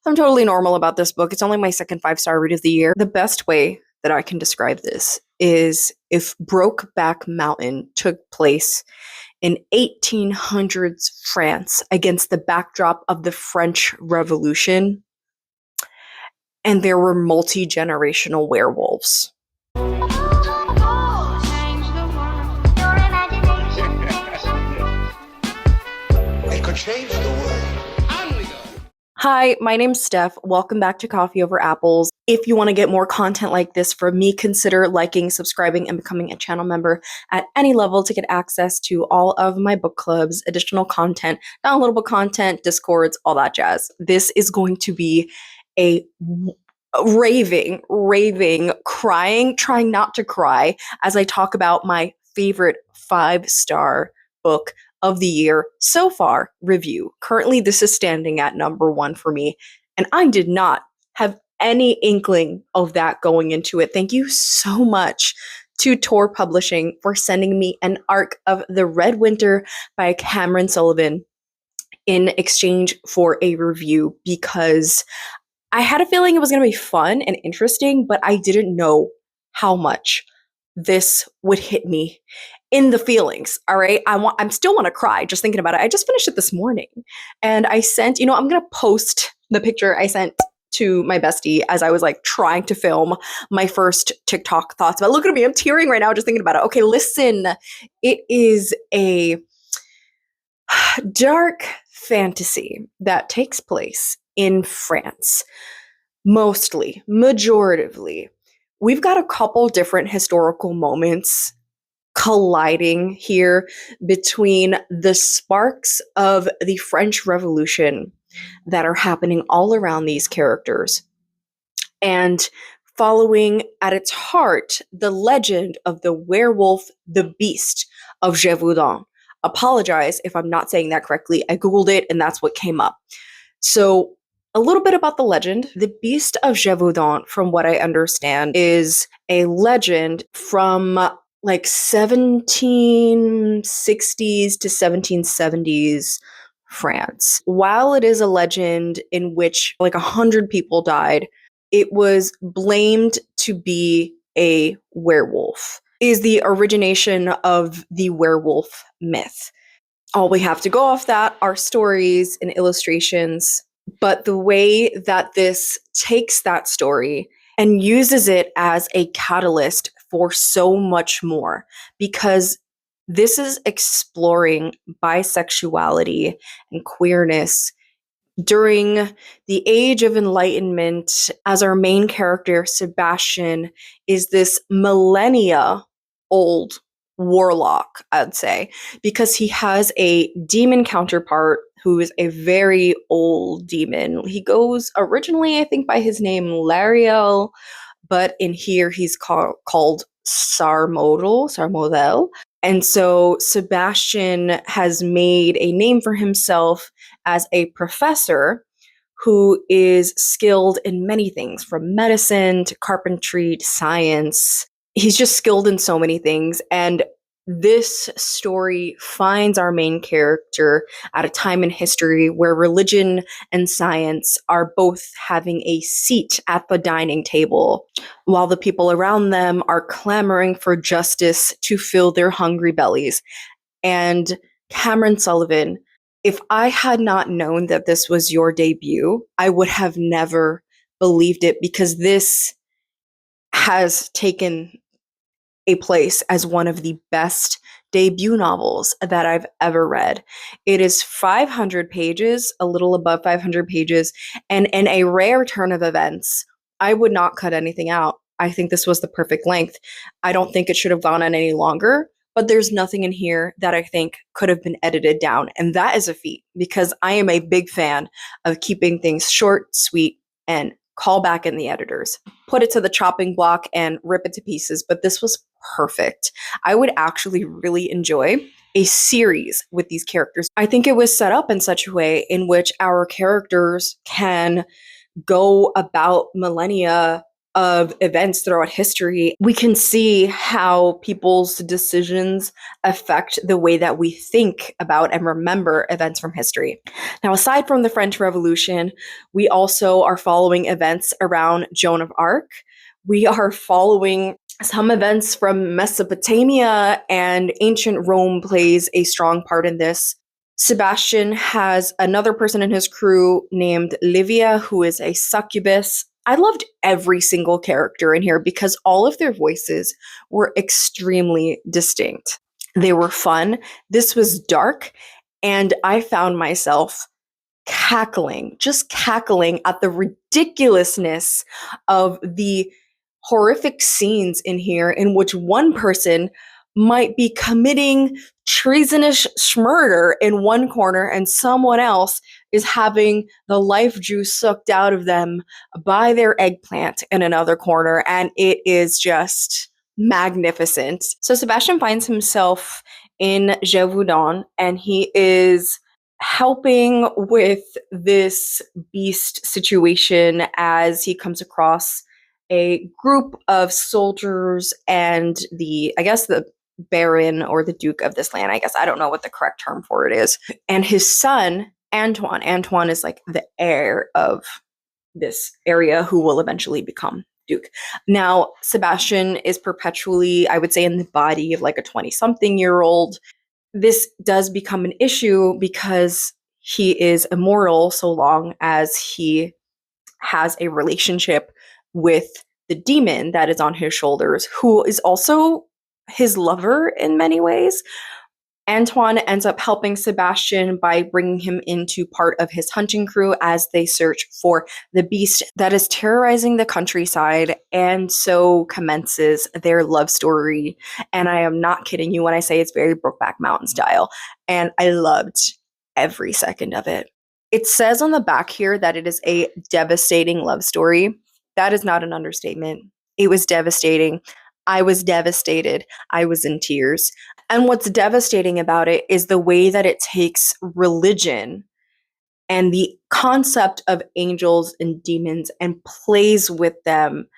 I'm totally normal about this book. It's only my second 5-star read of the year. The best way that I can describe this is if Brokeback Mountain took place in 1800s France against the backdrop of the French Revolution, and there were multi-generational werewolves. It could change the world. Hi, my name's Steph. Welcome back to Coffee Over Apples. If you want to get more content like this from me, consider liking, subscribing, and becoming a channel member at any level to get access to all of my book clubs, additional content, downloadable content, discords, all that jazz. This is going to be a raving, crying, trying not to cry as I talk about my favorite 5-star book of the year so far review. Currently, this is standing at number 1 for me, and I did not have any inkling of that going into it. Thank you so much to Tor Publishing for sending me an Arc of the Red Winter by Cameron Sullivan in exchange for a review, because I had a feeling it was going to be fun and interesting, but I didn't know how much this would hit me in the feelings. All right. I'm still want to cry just thinking about it. I just finished it this morning, and I sent, I'm going to post the picture I sent to my bestie as I was like trying to film my first TikTok thoughts about, look at me, I'm tearing right now just thinking about it. Okay, listen, it is a dark fantasy that takes place in France, majoritively. We've got a couple different historical moments colliding here between the sparks of the French Revolution that are happening all around these characters, and following at its heart the legend of the werewolf, the beast of Gévaudan. Apologize if I'm not saying that correctly. I Googled it and that's what came up. So a little bit about the legend. The beast of Gévaudan, from what I understand, is a legend from like 1760s to 1770s France. While it is a legend in which like 100 people died, it was blamed to be a werewolf. Is the origination of the werewolf myth. All we have to go off that are stories and illustrations, but the way that this takes that story and uses it as a catalyst for so much more, because this is exploring bisexuality and queerness during the Age of Enlightenment, as our main character, Sebastian, is this millennia old warlock, I'd say, because he has a demon counterpart who is a very old demon. He goes originally, I think, by his name Lariel, but in here he's called Sarmodel. And so Sebastian has made a name for himself as a professor who is skilled in many things, from medicine to carpentry to science. He's just skilled in so many things. And this story finds our main character at a time in history where religion and science are both having a seat at the dining table, while the people around them are clamoring for justice to fill their hungry bellies. And Cameron Sullivan, if I had not known that this was your debut, I would have never believed it, because this has taken a place as one of the best debut novels that I've ever read. It is 500 pages, a little above 500 pages, and in a rare turn of events, I would not cut anything out. I think this was the perfect length. I don't think it should have gone on any longer, but there's nothing in here that I think could have been edited down, and that is a feat, because I am a big fan of keeping things short, sweet, and call back in the editors. Put it to the chopping block and rip it to pieces, but this was perfect. I would actually really enjoy a series with these characters. I think it was set up in such a way in which our characters can go about millennia of events throughout history, we can see how people's decisions affect the way that we think about and remember events from history. Now, aside from the French Revolution, we also are following events around Joan of Arc. We are following some events from Mesopotamia, and ancient Rome plays a strong part in this. Sebastian has another person in his crew named Livia, who is a succubus. I loved every single character in here because all of their voices were extremely distinct. They were fun. This was dark, and I found myself just cackling at the ridiculousness of the horrific scenes in here in which one person might be committing treasonous murder in one corner and someone else is having the life juice sucked out of them by their eggplant in another corner, and it is just magnificent. So Sebastian finds himself in Gévaudan, and he is helping with this beast situation as he comes across a group of soldiers and the baron or the duke of this land. I don't know what the correct term for it is. And his son, Antoine. Antoine is like the heir of this area who will eventually become duke. Now, Sebastian is perpetually, I would say, in the body of like a 20-something-year-old. This does become an issue because he is immortal so long as he has a relationship with the demon that is on his shoulders, who is also his lover in many ways. Antoine ends up helping Sebastian by bringing him into part of his hunting crew as they search for the beast that is terrorizing the countryside, and so commences their love story. And I am not kidding you when I say it's very Brokeback Mountain style, and I loved every second of it. It says on the back here that it is a devastating love story. That is not an understatement. It was devastating. I was devastated. I was in tears. And what's devastating about it is the way that it takes religion and the concept of angels and demons and plays with them,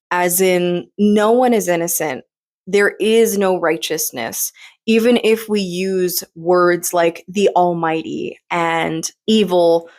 as in, no one is innocent. There is no righteousness. Even if we use words like the Almighty and evil,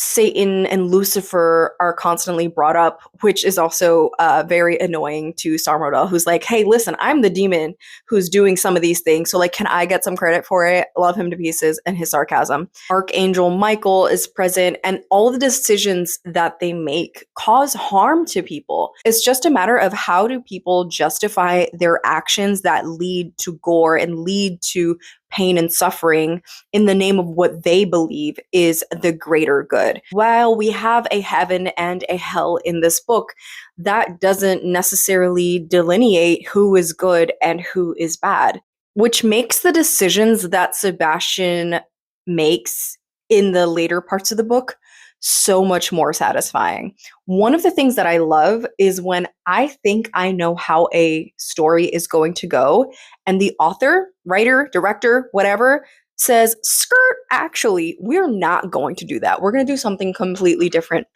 Satan and Lucifer are constantly brought up, which is also very annoying to Sarmodel, who's like, hey, listen, I'm the demon who's doing some of these things, so like, can I get some credit for it? Love him to pieces and his sarcasm. Archangel Michael is present, and all the decisions that they make cause harm to people. It's just a matter of how do people justify their actions that lead to gore and lead to pain and suffering in the name of what they believe is the greater good. While we have a heaven and a hell in this book, that doesn't necessarily delineate who is good and who is bad, which makes the decisions that Sebastian makes in the later parts of the book so much more satisfying. One of the things that I love is when I think I know how a story is going to go, and the author, writer, director, whatever, says, skirt, actually, we're not going to do that. We're going to do something completely different.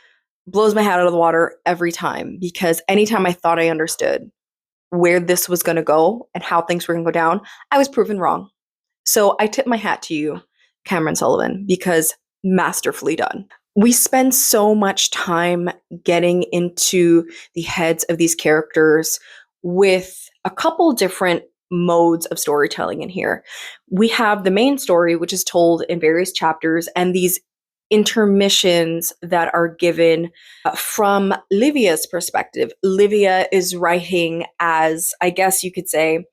Blows my hat out of the water every time, because anytime I thought I understood where this was going to go and how things were going to go down, I was proven wrong. So I tip my hat to you, Cameron Sullivan, because masterfully done. We spend so much time getting into the heads of these characters with a couple different modes of storytelling in here. We have the main story, which is told in various chapters, and these intermissions that are given from Livia's perspective. Livia is writing as, I guess you could say,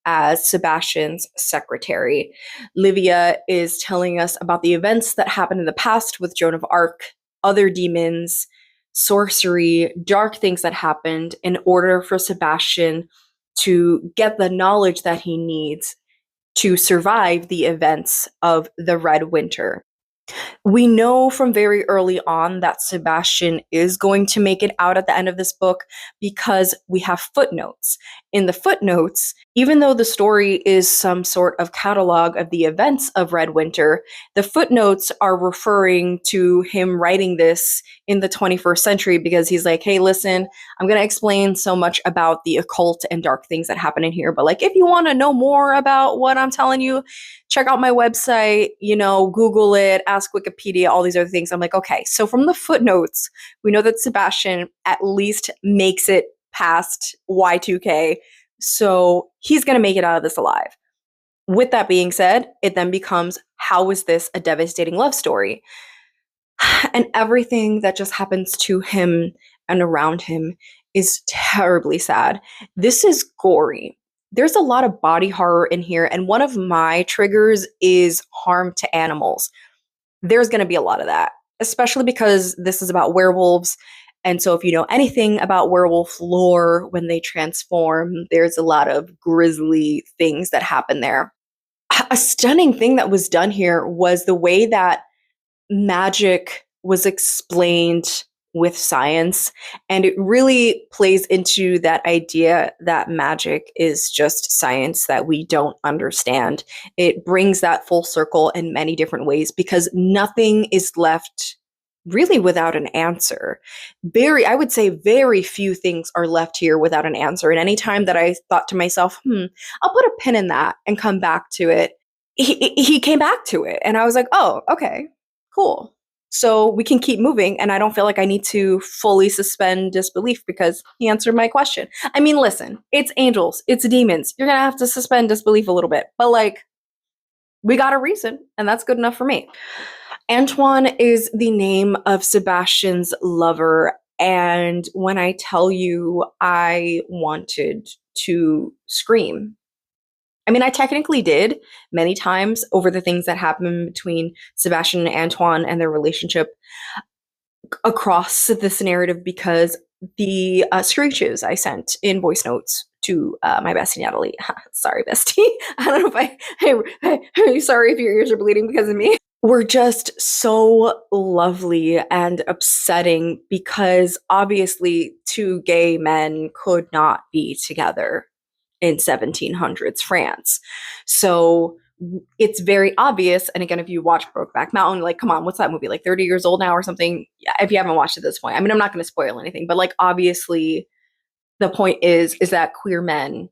as Sebastian's secretary. Livia is telling us about the events that happened in the past with Joan of Arc, other demons, sorcery, dark things that happened in order for Sebastian to get the knowledge that he needs to survive the events of the Red Winter. We know from very early on that Sebastian is going to make it out at the end of this book because we have footnotes. In the footnotes, even though the story is some sort of catalog of the events of Red Winter, the footnotes are referring to him writing this in the 21st century because he's like, hey, listen, I'm going to explain so much about the occult and dark things that happen in here. But like, if you want to know more about what I'm telling you, check out my website, Google it, ask Wikipedia, all these other things. I'm like, okay, so from the footnotes, we know that Sebastian at least makes it past Y2K. So he's going to make it out of this alive. With that being said, it then becomes, how is this a devastating love story? And everything that just happens to him and around him is terribly sad. This is gory. There's a lot of body horror in here, and one of my triggers is harm to animals. There's going to be a lot of that, especially because this is about werewolves. And so, if you know anything about werewolf lore, when they transform, there's a lot of grisly things that happen there. A stunning thing that was done here was the way that magic was explained with science, and it really plays into that idea that magic is just science that we don't understand. It brings that full circle in many different ways because nothing is left really without an answer. I would say very few things are left here without an answer. And anytime that I thought to myself, I'll put a pin in that and come back to it, he came back to it. And I was like, oh, okay, cool. So we can keep moving, and I don't feel like I need to fully suspend disbelief because he answered my question. I mean, listen, it's angels, it's demons. You're gonna have to suspend disbelief a little bit, but like, we got a reason, and that's good enough for me. Antoine is the name of Sebastian's lover, and when I tell you I wanted to scream, I mean, I technically did many times over the things that happened between Sebastian and Antoine and their relationship across this narrative because the screeches I sent in voice notes to my bestie Natalie. Sorry, bestie. I don't know if hey, sorry if your ears are bleeding because of me. Were just so lovely and upsetting because obviously two gay men could not be together in 1700s France. So it's very obvious. And again, if you watch Brokeback Mountain, like, come on, what's that movie? Like 30 years old now or something? Yeah, if you haven't watched it at this point. I mean, I'm not going to spoil anything, but like, obviously, the point is that queer men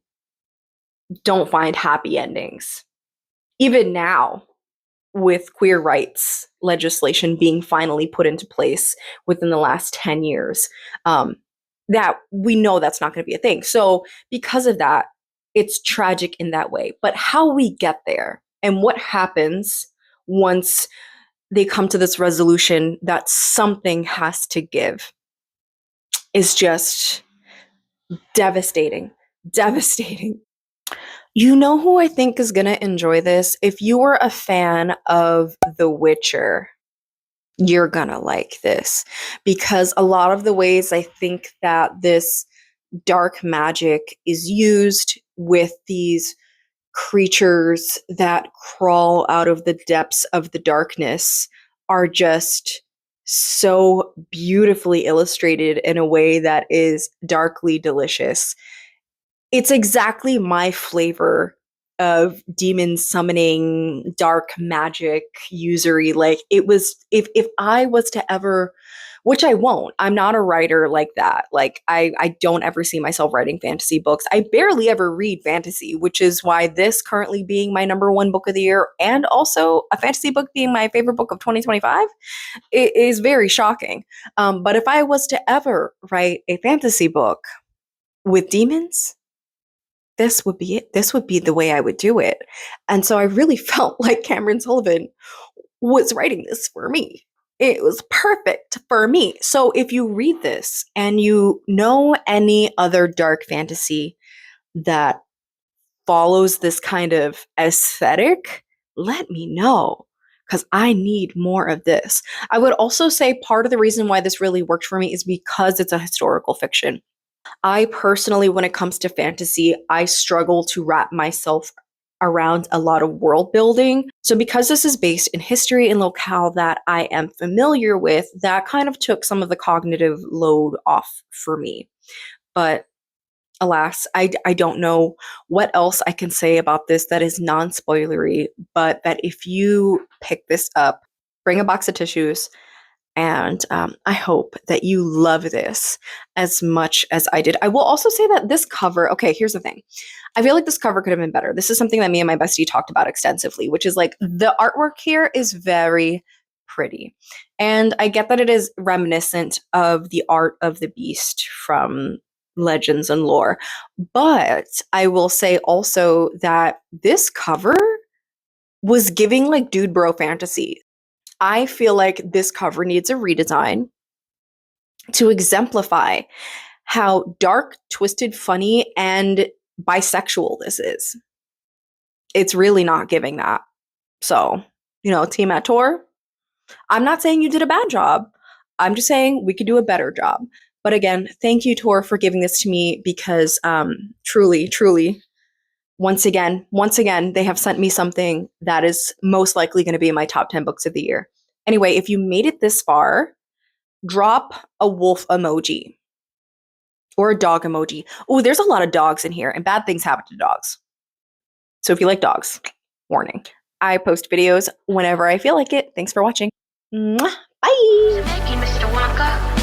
don't find happy endings. Even now, with queer rights legislation being finally put into place within the last 10 years, that we know that's not going to be a thing. So because of that, it's tragic in that way. But how we get there and what happens once they come to this resolution that something has to give is just devastating. Devastating. You know who I think is going to enjoy this? If you were a fan of The Witcher, you're going to like this because a lot of the ways I think that this dark magic is used with these creatures that crawl out of the depths of the darkness are just so beautifully illustrated in a way that is darkly delicious. It's exactly my flavor of demon summoning, dark magic usury. Like, it was, if I was to ever, which I won't, I'm not a writer like that. Like, I don't ever see myself writing fantasy books. I barely ever read fantasy, which is why this currently being my number one book of the year and also a fantasy book being my favorite book of 2025 is very shocking. But if I was to ever write a fantasy book with demons, this would be it. This would be the way I would do it. And so I really felt like Cameron Sullivan was writing this for me. It was perfect for me. So if you read this and you know any other dark fantasy that follows this kind of aesthetic, let me know because I need more of this. I would also say part of the reason why this really worked for me is because it's a historical fiction. I personally, when it comes to fantasy, I struggle to wrap myself around a lot of world building. So because this is based in history and locale that I am familiar with, that kind of took some of the cognitive load off for me. But alas, I don't know what else I can say about this that is non-spoilery, but that if you pick this up, bring a box of tissues, and I hope that you love this as much as I did. I will also say that this cover, okay, here's the thing. I feel like this cover could have been better. This is something that me and my bestie talked about extensively, which is like the artwork here is very pretty. And I get that it is reminiscent of the art of the beast from legends and lore. But I will say also that this cover was giving like dude bro fantasy. I feel like this cover needs a redesign to exemplify how dark, twisted, funny, and bisexual this is. It's really not giving that. So, Team at Tor, I'm not saying you did a bad job. I'm just saying we could do a better job. But again, thank you, Tor, for giving this to me because truly, truly, once again, they have sent me something that is most likely going to be in my top 10 books of the year. Anyway, if you made it this far, drop a wolf emoji or a dog emoji. Oh, there's a lot of dogs in here, and bad things happen to dogs. So if you like dogs, warning. I post videos whenever I feel like it. Thanks for watching. Mwah. Bye. Thank you, Mr. Wonka.